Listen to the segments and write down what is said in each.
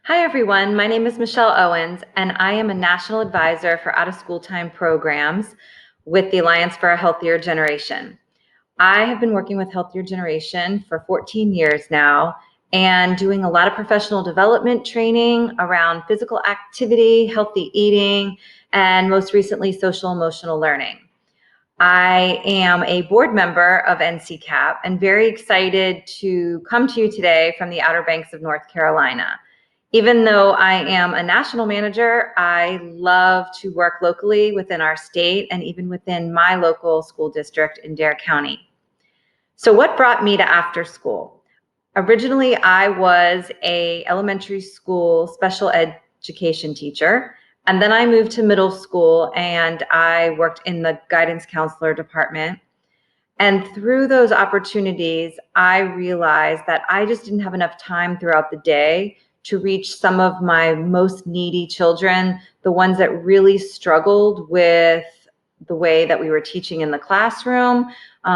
Hi everyone, my name is Michelle Owens and I am a National Advisor for Out-of-School Time Programs with the Alliance for a Healthier Generation. I have been working with Healthier Generation for 14 years now and doing a lot of professional development training around physical activity, healthy eating, and most recently social emotional learning. I am a board member of NCCAP and very excited to come to you today from the Outer Banks of North Carolina. Even though I am a national manager, I love to work locally within our state and even within my local school district in Dare County. So what brought me to after school? Originally, I was an elementary school special education teacher, and then I moved to middle school and I worked in the guidance counselor department. And through those opportunities, I realized that I just didn't have enough time throughout the day to reach some of my most needy children, the ones that really struggled with the way that we were teaching in the classroom.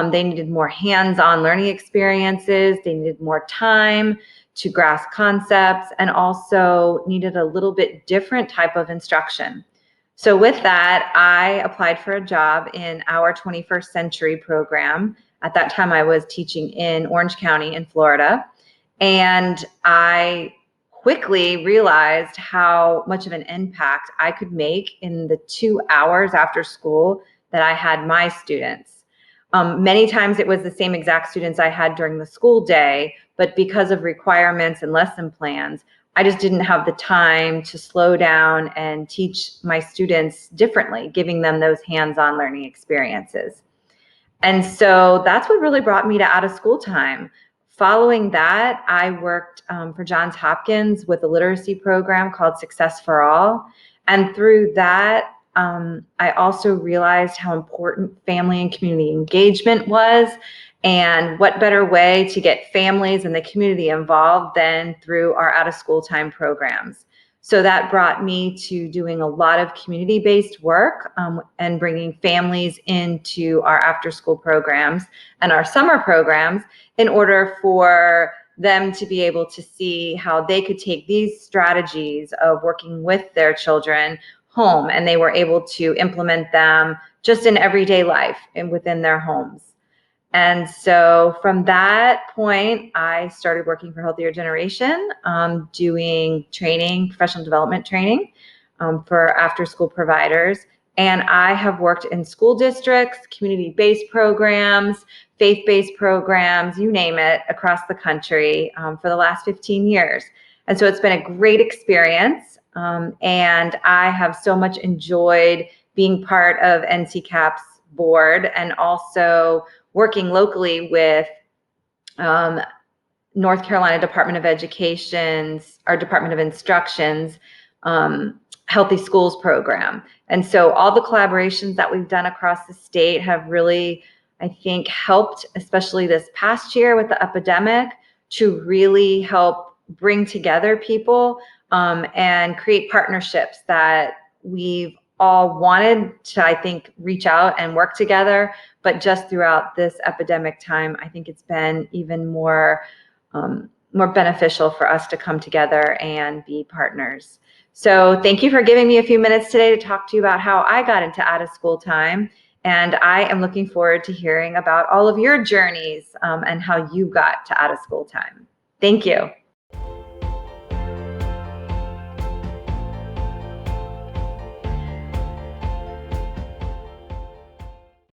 They needed more hands-on learning experiences. They needed more time to grasp concepts and also needed a little bit different type of instruction. So with that, I applied for a job in our 21st Century program. At that time, I was teaching in Orange County in Florida. And I quickly realized how much of an impact I could make in the 2 hours after school that I had my students. Many times it was the same exact students I had during the school day, but because of requirements and lesson plans, I just didn't have the time to slow down and teach my students differently, giving them those hands-on learning experiences. And so that's what really brought me to out of school time. Following that, I worked for Johns Hopkins with a literacy program called Success for All. And through that, I also realized how important family and community engagement was, and what better way to get families and the community involved than through our out of school time programs. So that brought me to doing a lot of community-based work and bringing families into our after-school programs and our summer programs in order for them to be able to see how they could take these strategies of working with their children home, and they were able to implement them just in everyday life and within their homes. And so from that point, I started working for Healthier Generation, doing training, professional development training for after-school providers. And I have worked in school districts, community-based programs, faith-based programs, you name it, across the country for the last 15 years. And so it's been a great experience. And I have so much enjoyed being part of NCCAP's board and also working locally with North Carolina Department of Education's, our Department of Instruction's Healthy Schools program. And so all the collaborations that we've done across the state have really, I think, helped, especially this past year with the epidemic, to really help bring together people and create partnerships that we've all wanted to, I think, reach out and work together. But just throughout this epidemic time, I think it's been even more beneficial for us to come together and be partners. So thank you for giving me a few minutes today to talk to you about how I got into out of school time. And I am looking forward to hearing about all of your journeys and how you got to out of school time. Thank you.